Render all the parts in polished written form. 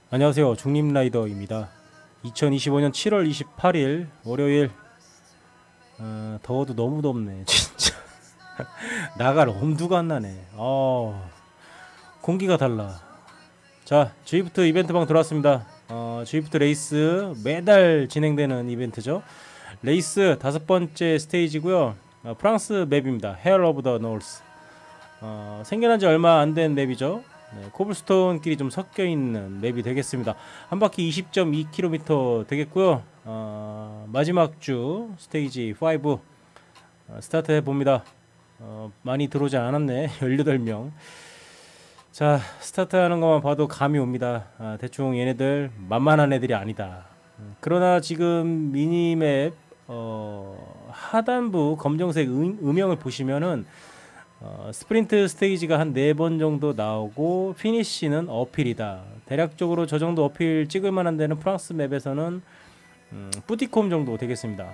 안녕하세요. 중립라이더입니다. 2025년 7월 28일 월요일. 더워도 너무 덥네 진짜. 나갈 엄두가 안 나네. 공기가 달라. 자, G부트 이벤트방 들어왔습니다. G부트 레이스 매달 진행되는 이벤트죠. 레이스 5번째 스테이지고요. 프랑스 맵입니다. 헤어 오브 더 노스. 생겨난 지 얼마 안 된 맵이죠. 네, 코블스톤끼리 좀 섞여 있는 맵이 되겠습니다. 한 바퀴 20.2km 되겠고요. 마지막 주 스테이지 5 스타트 해봅니다. 많이 들어오지 않았네. 18명. 자, 스타트하는 것만 봐도 감이 옵니다. 대충 얘네들 만만한 애들이 아니다. 그러나 지금 미니맵 하단부 검정색 음영을 보시면은 스프린트 스테이지가 한 4번 정도 나오고 피니쉬는 어필이다. 대략적으로 저 정도 어필 찍을 만한 데는 프랑스 맵에서는 뿌디콤 정도 되겠습니다.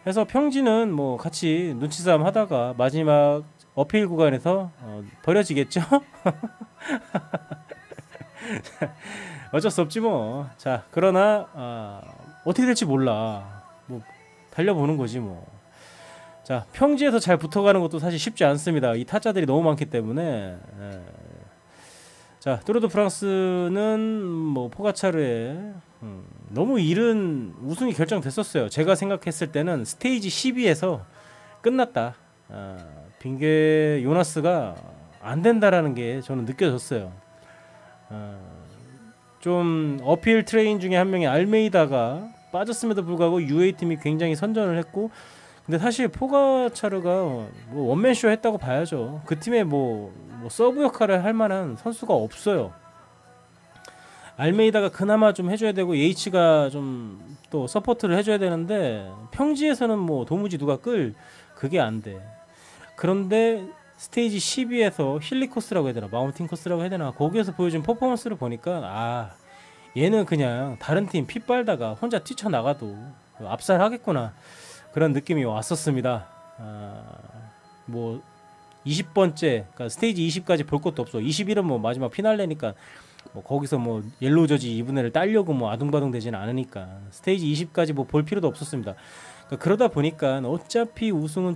그래서 평지는 뭐 같이 눈치싸움 하다가 마지막 어필 구간에서 버려지겠죠? 어쩔 수 없지 뭐. 자, 그러나 어떻게 될지 몰라. 뭐 달려보는 거지 뭐. 자, 평지에서 잘 붙어가는 것도 사실 쉽지 않습니다. 이 타짜들이 너무 많기 때문에. 자, 뚜르 드 프랑스는 뭐 포가차르의 너무 이른 우승이 결정됐었어요. 제가 생각했을 때는 스테이지 12에서 끝났다. 빙게 요나스가 안 된다라는 게 저는 느껴졌어요. 좀 어필 트레인 중에 한 명이 알메이다가 빠졌음에도 불구하고 UA 팀이 굉장히 선전을 했고, 근데 사실 포가차르가 뭐 원맨쇼 했다고 봐야죠. 그 팀에 뭐 서브 역할을 할 만한 선수가 없어요. 알메이다가 그나마 좀 해줘야 되고 H가 좀 또 서포트를 해줘야 되는데 평지에서는 뭐 도무지 누가 끌 그게 안 돼. 그런데 스테이지 12에서 힐리 코스라고 해야 되나 마운틴 코스라고 해야 되나 거기에서 보여준 퍼포먼스를 보니까 얘는 그냥 다른 팀 피 빨다가 혼자 뛰쳐나가도 압살하겠구나 그런 느낌이 왔었습니다. 뭐 20번째 그러니까 스테이지 20까지 볼 것도 없어. 21은 뭐 마지막 피날레니까 뭐 거기서 뭐 옐로우 저지 이분 애를 따려고 뭐 아둥바둥 되지는 않으니까 스테이지 20까지 뭐 볼 필요도 없었습니다. 그러다 보니까 어차피 우승은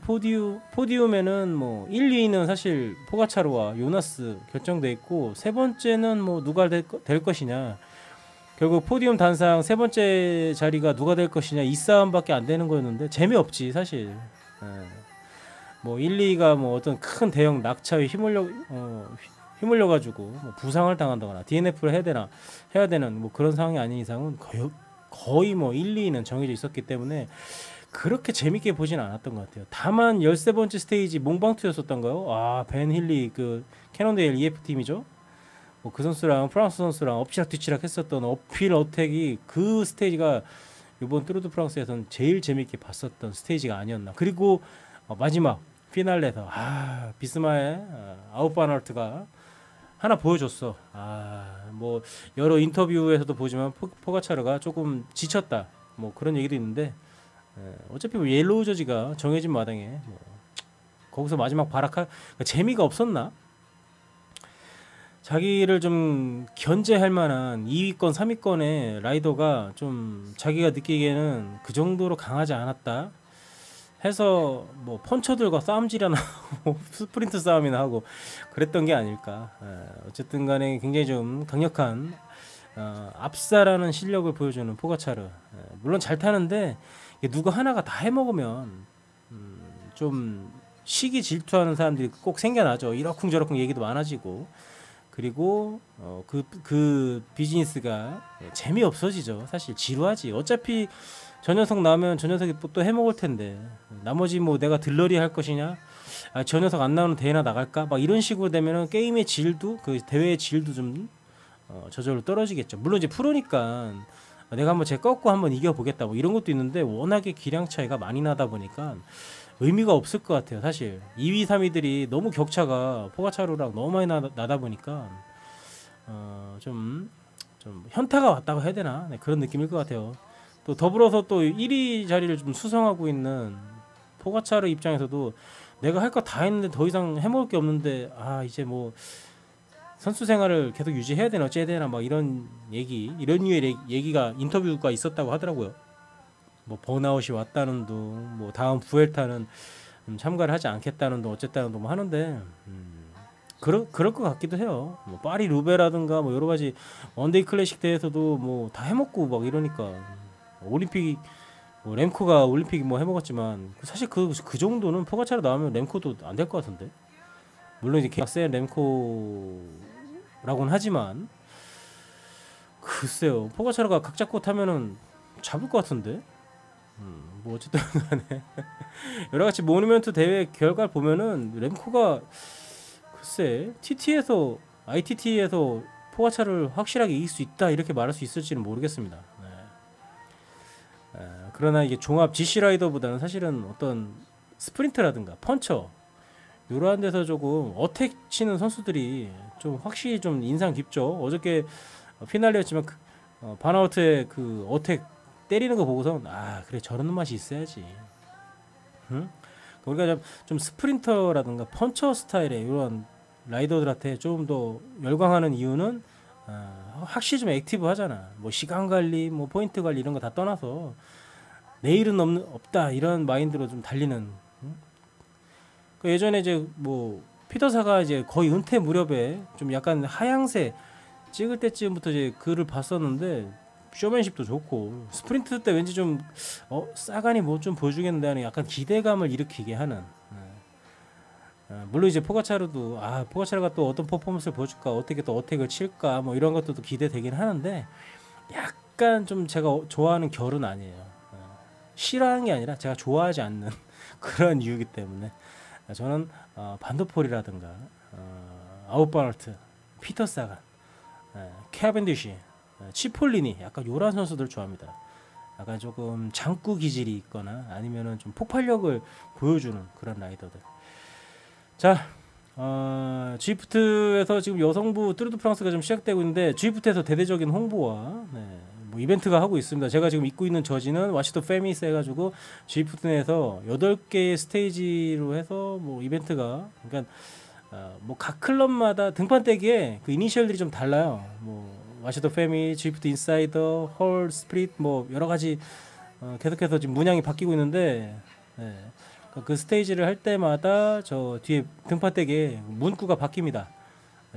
포디움에는 뭐 1, 2위는 사실 포가차르와 요나스 결정돼 있고 세 번째는 뭐 누가 될 것이냐. 결국 포디움 단상 세 번째 자리가 누가 될 것이냐 이 싸움밖에 안 되는 거였는데 재미없지 사실. 뭐 1, 2위가 뭐 어떤 큰 대형 낙차에 휘물려 가지고 뭐 부상을 당한다거나 DNF를 해야 되는 뭐 그런 상황이 아닌 이상은 거의 뭐 1, 2위는 정해져 있었기 때문에 그렇게 재밌게 보진 않았던 것 같아요. 다만 13번째 스테이지 몽방투였었던가요? 벤 힐리 그 캐논데일 EF 팀이죠. 뭐 그 선수랑 프랑스 선수랑 엎치락뒤치락 했었던 어필 어택이 그 스테이지가 이번 뚜르 드 프랑스에서는 제일 재밌게 봤었던 스테이지가 아니었나. 그리고 마지막 피날레에서 비스마의 아웃바나르트가 하나 보여줬어. 뭐 여러 인터뷰에서도 보지만 포가차르가 조금 지쳤다. 뭐 그런 얘기도 있는데 어차피 뭐 옐로우 저지가 정해진 마당에 뭐 거기서 마지막 발악할 그러니까 재미가 없었나? 자기를 좀 견제할 만한 2위권, 3위권의 라이더가 좀 자기가 느끼기에는 그 정도로 강하지 않았다 해서 뭐 펀처들과 싸움질이나 하고 스프린트 싸움이나 하고 그랬던 게 아닐까. 어쨌든 간에 굉장히 좀 강력한 압사라는 실력을 보여주는 포가차르. 물론 잘 타는데 누가 하나가 다 해먹으면 좀 시기 질투하는 사람들이 꼭 생겨나죠. 이러쿵저러쿵 얘기도 많아지고 그리고 그 비즈니스가 재미없어지죠. 사실 지루하지. 어차피 저 녀석 나오면 저 녀석이 또 해먹을 텐데 나머지 뭐 내가 들러리 할 것이냐, 저 녀석 안 나오는 대회나 나갈까, 막 이런 식으로 되면은 게임의 질도 그 대회의 질도 좀 저절로 떨어지겠죠. 물론 이제 프로니까 내가 한번 쟤 꺾고 한번 이겨보겠다 뭐 이런 것도 있는데 워낙에 기량 차이가 많이 나다 보니까 의미가 없을 것 같아요. 사실 2위 3위들이 너무 격차가 포가차르랑 너무 많이 나다 보니까 좀 현타가 왔다고 해야 되나, 그런 느낌일 것 같아요. 또 더불어서 또 1위 자리를 좀 수성하고 있는 포가차르 입장에서도 내가 할 거 다 했는데 더 이상 해먹을 게 없는데 이제 뭐 선수 생활을 계속 유지해야 되나 어째야 되나 막 이런 이런 류의 얘기가 인터뷰가 있었다고 하더라고요. 뭐 번아웃이 왔다는 둥, 뭐 다음 부엘타는 참가를 하지 않겠다는 둥, 어쨌다는 둥 뭐 하는데 그럴 것 같기도 해요. 뭐 파리 루베라든가 뭐 여러 가지 원데이 클래식 대회에서도 뭐 다 해먹고 막 이러니까 올림픽 뭐 램코가 올림픽 뭐 해먹었지만 사실 그 정도는 포가차로 나오면 램코도 안 될 것 같은데. 물론 이제 센 램코라고는 하지만 글쎄요 포가차르가 각 잡고 타면은 잡을 것 같은데. 뭐 어쨌든 간에 여러가지 모니먼트 대회 결과를 보면은 램코가 글쎄 TT에서 ITT에서 포가차를 확실하게 이길 수 있다 이렇게 말할 수 있을지는 모르겠습니다. 그러나 이게 종합 GC 라이더보다는 사실은 어떤 스프린트라든가 펀처 이러한 데서 조금 어택 치는 선수들이 좀 확실히 좀 인상 깊죠. 어저께 피날레였지만 바나우트의 그 어택 때리는 거 보고서 아 그래 저런 맛이 있어야지. 응? 우리가 좀 스프린터라든가 펀처 스타일의 이런 라이더들한테 좀 더 열광하는 이유는 확실히 좀 액티브 하잖아. 뭐 시간 관리, 뭐 포인트 관리 이런 거 다 떠나서 내일은 없다 이런 마인드로 좀 달리는. 그 예전에 이제 뭐 피터사가 이제 거의 은퇴 무렵에 좀 약간 하향세 찍을 때쯤부터 이제 글을 봤었는데 쇼맨십도 좋고 스프린트 때 왠지 좀 싸가니 뭐 좀 보여주겠는데 약간 기대감을 일으키게 하는. 물론 이제 포가차르도 포가차르가 또 어떤 퍼포먼스를 보여줄까 어떻게 또 어택을 칠까 뭐 이런 것도 또 기대되긴 하는데 약간 좀 제가 좋아하는 결은 아니에요. 싫어하는 게 아니라 제가 좋아하지 않는 그런 이유이기 때문에 저는 반도폴이라든가 아웃바르트, 피터 사간, 캐벤디시, 치폴리니 약간 요런 선수들 좋아합니다. 약간 조금 장구 기질이 있거나 아니면은 좀 폭발력을 보여주는 그런 라이더들. 자, G프트에서 지금 여성부 뚜르 드 프랑스가 좀 시작되고 있는데 G프트에서 대대적인 홍보와 뭐 이벤트가 하고 있습니다. 제가 지금 입고 있는 저지는 와시 더 페미스 해가지고 G프트 내에서 8개의 스테이지로 해서 뭐 이벤트가 그러니까 뭐 각 클럽마다 등판대기에 그 이니셜들이 좀 달라요. 뭐 와시 더 페미, G프트 인사이더, 홀 스프릿 뭐 여러 가지 계속해서 지금 문양이 바뀌고 있는데 그 스테이지를 할 때마다 저 뒤에 등판대기에 문구가 바뀝니다.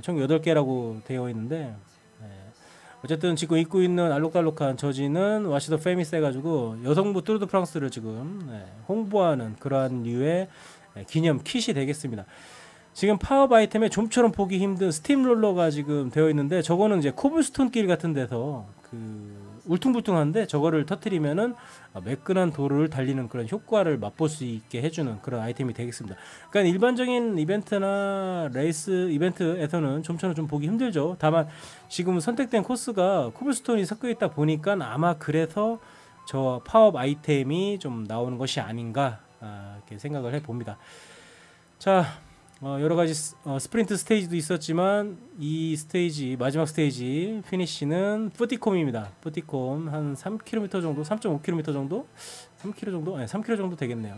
총 8개라고 되어 있는데 어쨌든 지금 입고 있는 알록달록한 저지는 와시 더 페미스 해가지고 여성부 뚜르 드 프랑스를 지금 홍보하는 그러한 류의 기념 킷이 되겠습니다. 지금 파업 아이템에 좀처럼 보기 힘든 스팀 롤러가 지금 되어 있는데 저거는 이제 코블스톤 길 같은 데서 그 울퉁불퉁한데 저거를 터트리면은 매끈한 도로를 달리는 그런 효과를 맛볼 수 있게 해주는 그런 아이템이 되겠습니다. 그러니까 일반적인 이벤트나 레이스 이벤트에서는 좀처럼 좀 보기 힘들죠. 다만 지금 선택된 코스가 코블스톤이 섞여 있다 보니까 아마 그래서 저 파업 아이템이 좀 나오는 것이 아닌가 이렇게 생각을 해봅니다. 자, 여러 가지 스프린트 스테이지도 있었지만 이 스테이지 마지막 스테이지 피니시는 뿌티콤입니다. 뿌티콤 한 3km 정도, 3.5km 정도, 3km 정도, 3km 정도 되겠네요.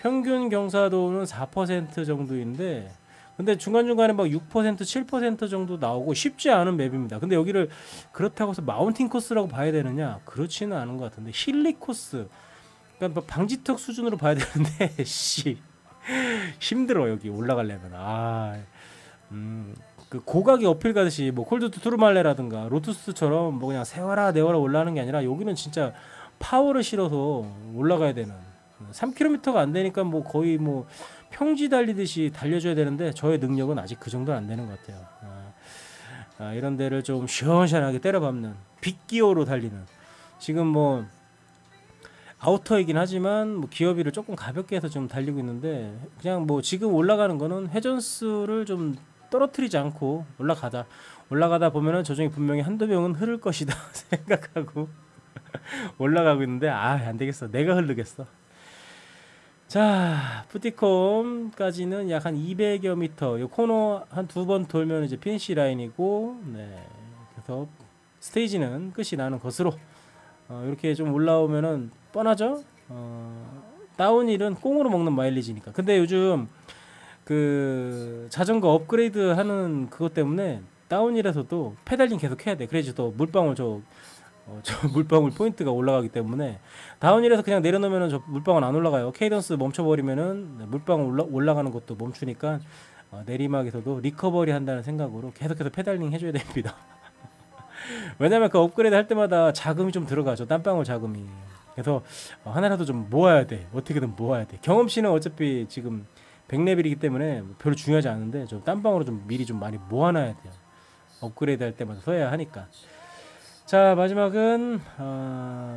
평균 경사도는 4% 정도인데, 근데 중간 중간에 막 6%, 7% 정도 나오고 쉽지 않은 맵입니다. 근데 여기를 그렇다고 해서 마운틴 코스라고 봐야 되느냐? 그렇지는 않은 것 같은데 힐리 코스, 그러니까 방지턱 수준으로 봐야 되는데 씨. 힘들어 여기 올라가려면 그 고각이 어필 가듯이 뭐 콜드 투르말레라든가 로투스처럼 뭐 그냥 세워라 내워라 올라가는 게 아니라 여기는 진짜 파워를 실어서 올라가야 되는 3km가 안 되니까 뭐 거의 뭐 평지 달리듯이 달려줘야 되는데 저의 능력은 아직 그 정도는 안 되는 것 같아요. 이런 데를 좀 시원시원하게 때려밟는 빅기어로 달리는 지금 뭐 아우터이긴 하지만 뭐 기어비를 조금 가볍게 해서 좀 달리고 있는데 그냥 뭐 지금 올라가는 거는 회전수를 좀 떨어뜨리지 않고 올라가다 보면은 저 중에 분명히 한두 명은 흐를 것이다 생각하고 올라가고 있는데 안 되겠어 내가 흐르겠어. 자, 푸티콤까지는 약 한 200여 미터 요 코너 한 2번 돌면 이제 피니시 라인이고 그래서 스테이지는 끝이 나는 것으로 이렇게 좀 올라오면은 뻔하죠. 다운힐은 꽁으로 먹는 마일리지니까. 근데 요즘 그 그 자전거 업그레이드 하는 그것 때문에 다운힐에서도 페달링 계속 해야 돼. 그래야지 또 물방울 저 물방울 포인트가 올라가기 때문에 다운힐에서 그냥 내려놓으면 저 물방울 안 올라가요. 케이던스 멈춰버리면은 물방울 올라가는 것도 멈추니까 내리막에서도 리커버리 한다는 생각으로 계속해서 페달링 해줘야 됩니다. 왜냐면 그 업그레이드 할 때마다 자금이 좀 들어가죠. 땀방울 자금이. 그래서 하나라도 좀 모아야 돼. 어떻게든 모아야 돼. 경험치는 어차피 지금 100레벨이기 때문에 별로 중요하지 않은데 좀 땀방울을 좀 미리 좀 많이 모아놔야 돼요. 업그레이드 할 때마다 써야 하니까. 자, 마지막은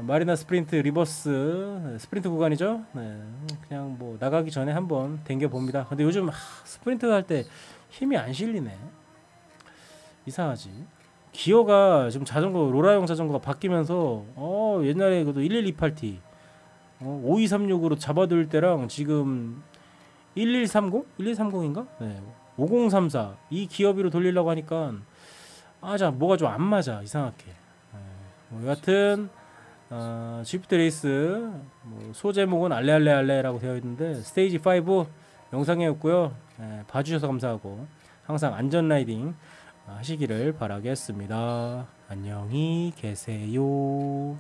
마리나 스프린트 리버스 스프린트 구간이죠. 네, 그냥 뭐 나가기 전에 한번 댕겨 봅니다. 근데 요즘 스프린트 할 때 힘이 안 실리네. 이상하지. 기어가 지금 자전거 로라용 자전거가 바뀌면서 옛날에 그도 1128T 5236으로 잡아둘 때랑 지금 1130? 1130인가? 네. 5034 이 기어비로 돌리려고 하니까 뭐가 좀 안 맞아 이상하게. 뭐 여하튼 지프트 레이스 소제목은 알레라고 되어 있는데 스테이지 5 영상이었고요. 봐주셔서 감사하고 항상 안전 라이딩 하시기를 바라겠습니다. 안녕히 계세요.